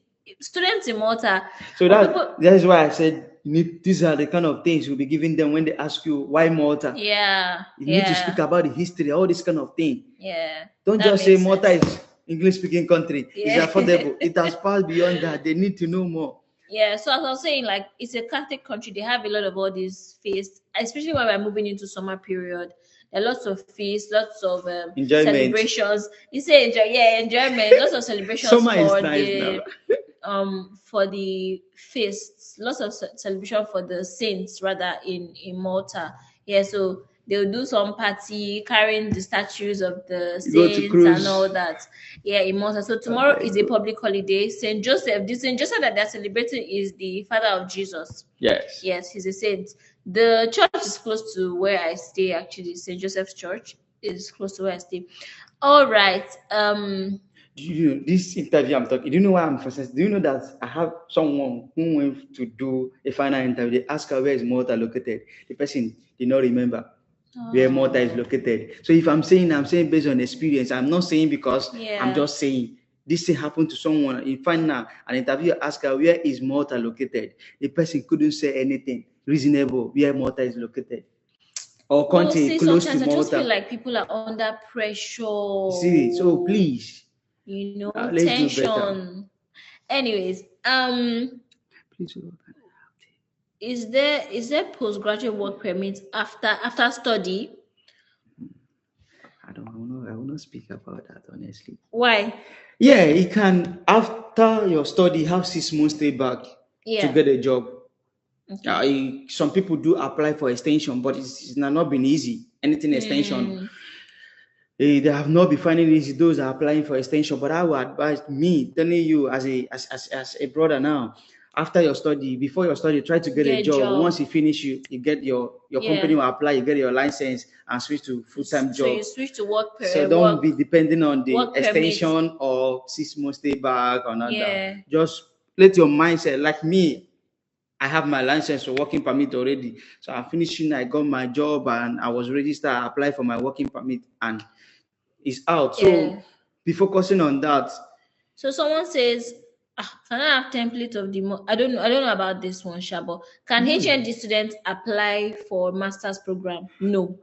students in Malta
So
or people,
that's why I said these are the kind of things you'll be giving them when they ask you why Malta.
yeah,
You need to speak
yeah,
about the history, all this kind of thing.
yeah,
Don't
that
just say
makes
Malta
sense.
is English speaking country. It's
Yeah.
affordable. It has passed beyond that. They need to know more.
Yeah, so as I was saying, like it's a Catholic country. They have a lot of all these feasts, especially when we're moving into summer period. There are lots of feasts, lots of
Enjoyment.
celebrations. You say enjoy, yeah, enjoyment. Lots of celebrations
Summer is nice now.
for the feasts. Lots of celebration for the saints rather in Malta. Yeah, so they'll do some party carrying the statues of the
You go to
saints and all
cruise.
that. Yeah, in Malta. So
Oh
tomorrow
my
is a
God.
public holiday. Saint Joseph, the Saint Joseph that they're celebrating is the father of Jesus.
Yes.
Yes, he's a saint. The church is close to where I stay. Actually, Saint Joseph's Church is close to where I stay. All right.
Do you know this interview I'm talking? Do you know why I'm frustrated? Do you know that I have someone who went to do a final interview? They ask her where is Malta located. The person did not remember where Malta is
Oh,
located. So if I'm saying based on experience. I'm not saying because I'm
yeah.
just saying this thing happened to someone. In final an interview ask her where is Malta located. The person couldn't say anything reasonable where Malta is located or
Well,
country
see,
close to
sometimes I just feel
Malta.
like people are under
You see, so
pressure,
please, let's do better.
tension. Anyways,
Please.
is there postgraduate work permit after study?
I will not speak about that honestly.
Why?
Yeah, you can after your study have 6 months stay back to
Yeah.
get a job.
Okay.
Some people do apply for extension, but it's not been easy. Anything extension,
Mm,
they have not been finding it easy. Those are applying for extension, but I would advise me telling you as a brother now. After your study, before your study, try to get a
get
job.
job.
Once you finish, you get your
Yeah.
company will apply, you get your license and switch to full time
So
job.
you switch to work
So
per
don't
work
be depending on the
work permit.
extension or 6 months stay back or not that.
Yeah.
Just let your mindset like me. I have my license for working permit already. So I'm finishing, I got my job and I was registered, I applied for my working permit and it's out. So
Yeah.
be focusing on that.
So someone says, can I have template of the I don't know about this one, Shabo. Can
No.
HND students apply for master's program? No.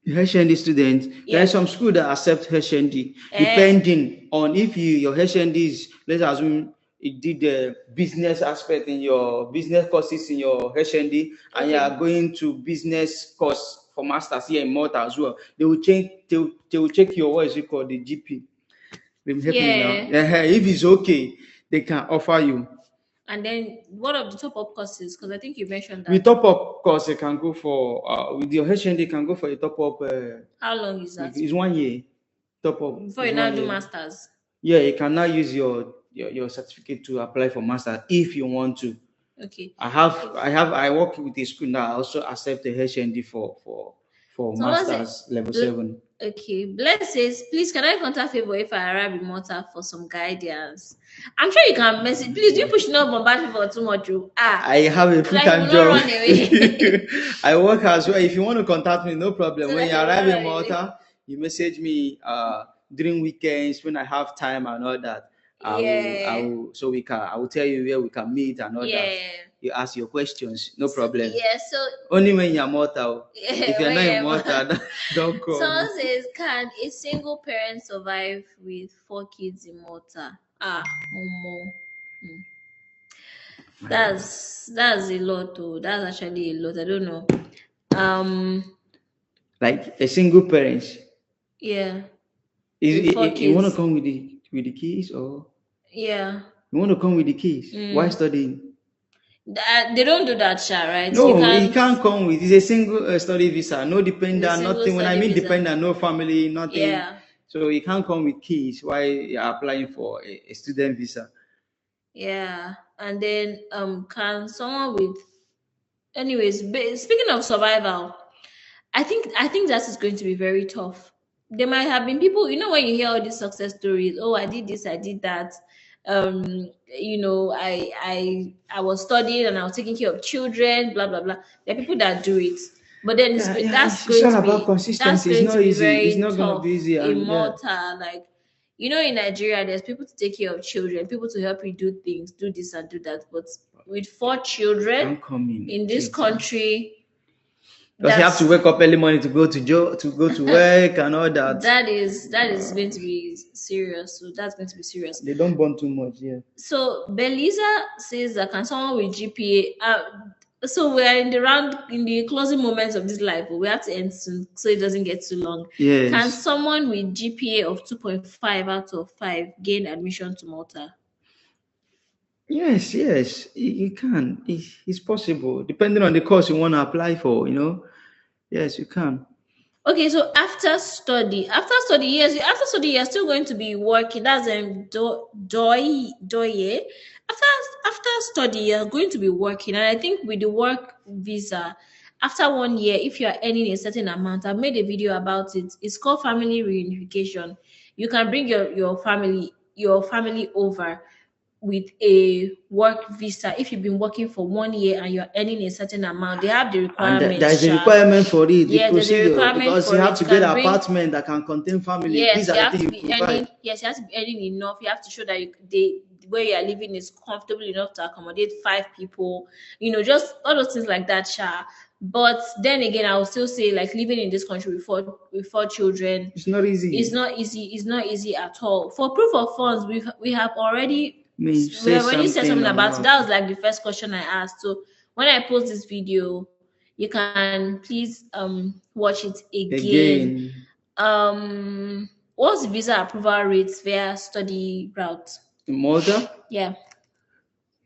HND students, there are
Yeah.
some schools that accept HND
Eh,
depending on if your HND is, let's assume you did the business aspect in your business courses in your HND and you
okay.
are going to business course for masters here in Malta as well. They will check your what is it called the GP. Help me now.
Yeah.
If it's okay, they can offer you.
And then what of the top up courses? Because I think you mentioned
With
that.
top up course, you can go for with your HND, you can go for a top up.
How long is that?
It's 1 year. Top up
Before
is
you now
one
do
year.
masters.
Yeah, you can now use your certificate to apply for master if you want to.
Okay.
I work with a school now. I also accept the HND for for
Someone
masters level
Bl-
7.
Okay, Bless says, please can I contact Favor if I arrive in Malta for some guidance? I'm sure you can message. Please, you push not bombard Favor too much.
I have a
Like
full-time
will not
job.
run away.
I work as well. If you want to contact me, no problem.
So
When
that
you
he will
arrive
not
in
run away.
Malta, you message me during weekends when I have time and all that. So I will tell you where we can meet and all that. You ask your questions, no problem.
So
Only when you're Malta. If you're
when
not in
you're
Malta, don't call
someone
me.
says, can a single parent survive with 4 kids in Malta? More. That's a lot too. That's actually a lot. I don't know.
Like a single parent.
Yeah.
Is
With 4
you want to
kids.
come with the keys, or
Yeah.
you want to come with the keys? Why studying?
They don't do that, Sha, right? You
No, he
can't.
can't come with. It's a single study visa, no
It's a
dependent,
single
nothing. When I
study
mean
visa.
dependent, no family, nothing.
Yeah.
So he can't come with keys while you're applying for a student visa.
Yeah. And then can someone with, anyways, speaking of survival, I think that is going to be very tough. There might have been people, when you hear all these success stories, oh, I did this, I did that. I was studying and I was taking care of children, blah blah blah. There are people that do it, but then
It's all about
that's
consistency. It's
going
not
to be
easy. It's
very
not gonna
tough
be easy,
in
and yeah,
Malta. Like, in Nigeria, there's people to take care of children, people to help you do things, do this and do that. But with 4 children
can't come
in this
cheating.
country,
Because you have to wake up early morning to go to work and all that.
that is going to be serious. So that's going to be serious.
They don't burn too much, yeah.
So Belisa says that can someone with GPA, so we are in the closing moments of this life, but we have to end soon so it doesn't get too long.
Yes.
Can someone with GPA of 2.5 out of 5 gain admission to Malta?
Yes, you can. It's possible, depending on the course you want to apply for. Yes, you can.
Okay, so after study, yes, you're still going to be working. That's doye. After study, you're going to be working, and I think with the work visa, after 1 year, if you are earning a certain amount, I've made a video about it. It's called family reunification. You can bring your family over with a work visa if you've been working for 1 year and you're earning a certain amount. They have the
And
requirements.
there's a requirement for it, the
Yeah, there's a
procedure,
requirement
because
for
you have
it.
to
You
get
can
an
bring-
apartment that can contain family.
Yes,
These
you
are the
have
things
to
you
be
provide.
earning. Yes, you have to be earning enough. You have to show that where you are living is comfortable enough to accommodate 5 people. Just all those things like that, Sha. But then again, I will still say, like, living in this country with four children,
It's not easy.
it's not easy. It's not easy at all. For proof of funds, we have already said something about it. That was like the first question I asked. So when I post this video, you can please watch it again. What's the visa approval rates via study route?
In Malta,
Yeah.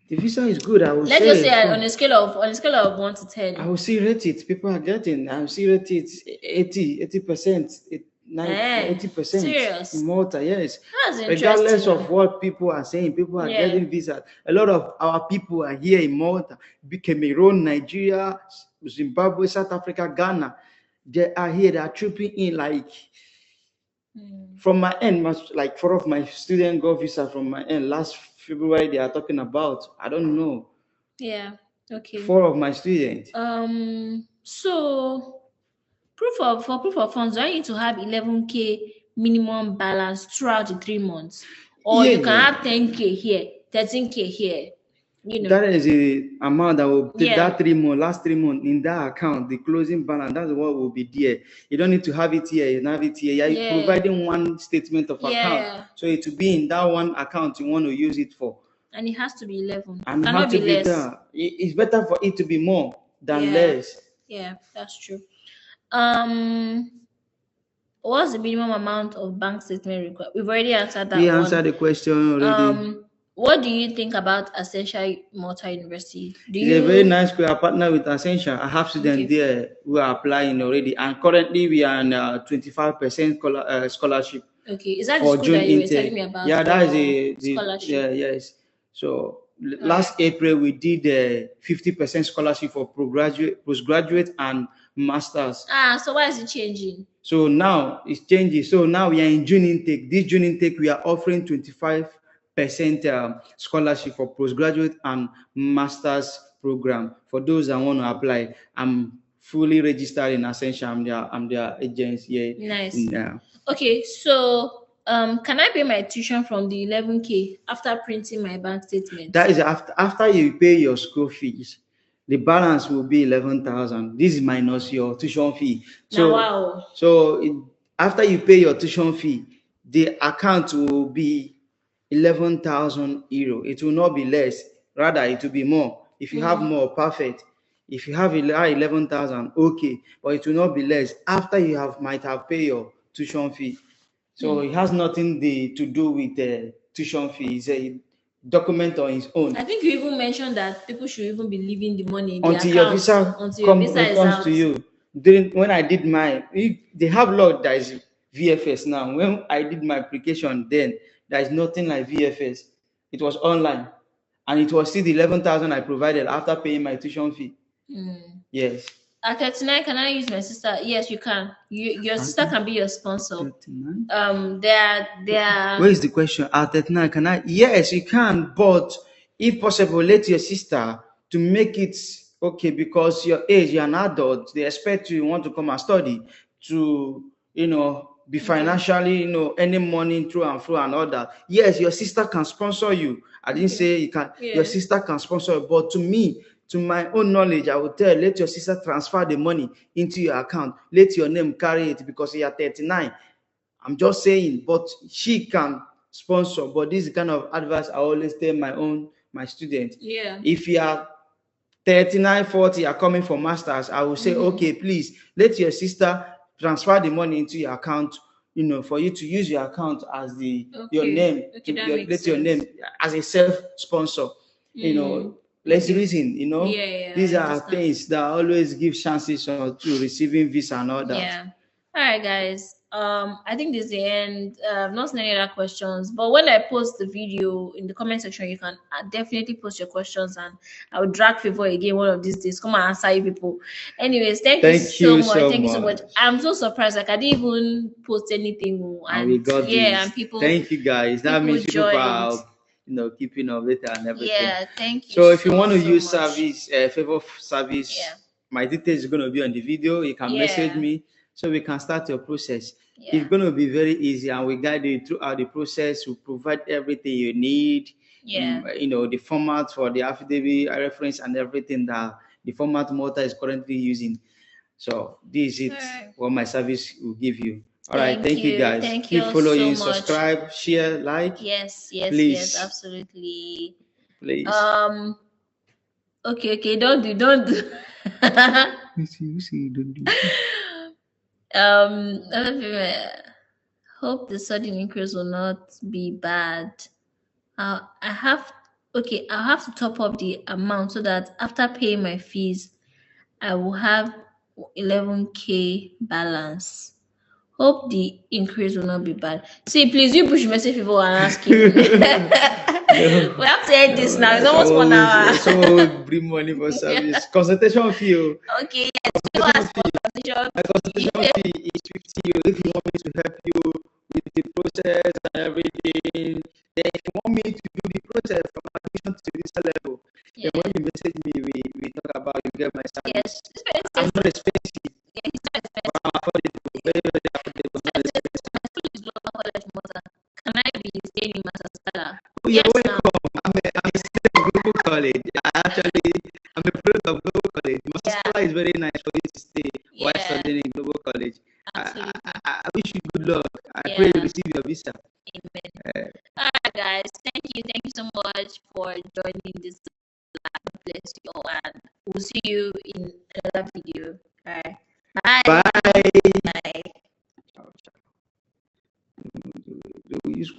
the visa is good. I would
Let's
say.
just say on a scale of 1 to 10.
I will see rate it. People are getting. I will see rate it 80%, 80%.
Serious?
In Malta, yes.
That's interesting.
Regardless of what people are saying, people are getting visas. A lot of our people are here in Malta, Cameroon, Nigeria, Zimbabwe, South Africa, Ghana. They are here. They are trooping in like. From my end, like 4 of my students got visa from my end last February. They are talking about. I don't know.
Yeah. Okay.
4 of my students.
So for proof of funds, do I need to have 11K minimum balance throughout the 3 months, or you can have 10K here, 13K here?
That is the amount that will take that 3 months, last 3 months in that account, the closing balance. That's what will be there. You don't need to have it here. You don't have it here. You're providing one statement of account, so it will be in that one account you want to use it for.
And it has to be 11.
And it
cannot
has to
be less.
There. It's better for it to be more than less.
Yeah, that's true. What's the minimum amount of bank statement required? We've already answered that.
We answered the question already.
What do you think about Essential Malta University?
It's a very nice school. I partner with Essential. I have students there who are applying already, and currently we are on 25% scholarship.
Okay, is that the school that you were telling me about?
Yeah, that is the
scholarship.
Yeah, yes. So last April we did 50% scholarship for postgraduate and masters.
So why is it changing?
So now it's changing. So now we are in June intake. This June intake, we are offering 25% scholarship for postgraduate and masters program for those that want to apply. I'm fully registered in Ascension. I'm their agent here.
Nice.
Yeah.
Okay, so can I pay my tuition from the 11K after printing my bank statement?
That is after you pay your school fees, the balance will be 11,000. This is minus your tuition fee. So,
wow.
After you pay your tuition fee, the account will be 11,000 euro. It will not be less. Rather, it will be more. If you have more, perfect. If you have 11,000, okay, but it will not be less after you might have paid your tuition fee. So it has nothing to do with tuition fee. It's a document on its own.
I think you even mentioned that people should even be leaving the money in the
Until your
account
visa
until your visa is
comes
out.
to you. When I did my, they have law that is VFS now. When I did my application, then there is nothing like VFS. It was online, and it was still the 11,000 I provided after paying my tuition fee. Yes.
At 39, can I use my sister? Yes, you can. Your sister can be your sponsor.
39?
They are.
Where is the question? At 39, can I? Yes, you can, but if possible, let your sister to make it okay, because your age, you're an adult, they expect you want to come and study to, be financially, earning money through and through and all that. Yes, your sister can sponsor you. I didn't say you can.
Yeah.
Your sister can sponsor you, but to me, to my own knowledge, I would tell, let your sister transfer the money into your account. Let your name carry it because you're 39. I'm just saying, but she can sponsor. But this is the kind of advice I always tell my students.
Yeah.
If you are 39, 40, are coming for masters, I will say, okay, please let your sister transfer the money into your account, for you to use your account as your name, let your name as a self-sponsor, let's reason, these are things that always give chances to receiving visa and all that.
Yeah. All right, guys. I think this is the end. I've not seen any other questions, but when I post the video in the comment section, you can definitely post your questions, and I will drag Favor again one of these days. Come and answer you people. Anyways, thank you so much. Thank you so much. I'm so surprised. Like I didn't even post anything, and
we got this.
and people.
Thank you, guys. That means people are keeping up with and everything.
Yeah, thank you.
So if you want to use service, Favor service,
Yeah.
my details is going to be on the video. You can message me so we can start your process. It's going to be very easy, and we guide you throughout the process. We provide everything you need. The format for the affidavit, reference, and everything that the format Malta is currently using. So this is it. What my service will give you. All right, thank you guys.
Thank
Keep
you
following,
so much.
subscribe, share, like.
Yes,
please.
Yes, absolutely.
Please.
Okay, don't do. Don't do. Hope the sudden increase will not be bad. I'll have to top up the amount so that after paying my fees, I will have 11K balance. Hope the increase will not be bad. See, please, you push message people and ask you. We have to end this now. It's almost 1 hour.
So bring money for service. Consultation fee.
Okay, yes.
Consultation fee is 50 euro. If you want me to help you with the process and everything, then if you want me to do the process from admission to this level, then when you message me, we talk about you get my service.
Yes,
I'm not expensive.
Yeah, it's not expensive.
But I'm affordable. Very, very affordable. Not expensive.
My school is local college Malta. Can I be staying in Masasala?
Oh, you're welcome. I'm a student of global college. I'm a product of global college. Masasala is very nice for you to stay while studying in global college. I wish you good luck. I pray you receive your visa.
Amen. All right, guys. Thank you so much for joining this. God bless you all, and we'll see you in another video. All right. Bye.
Bye.
Bye.
Bye.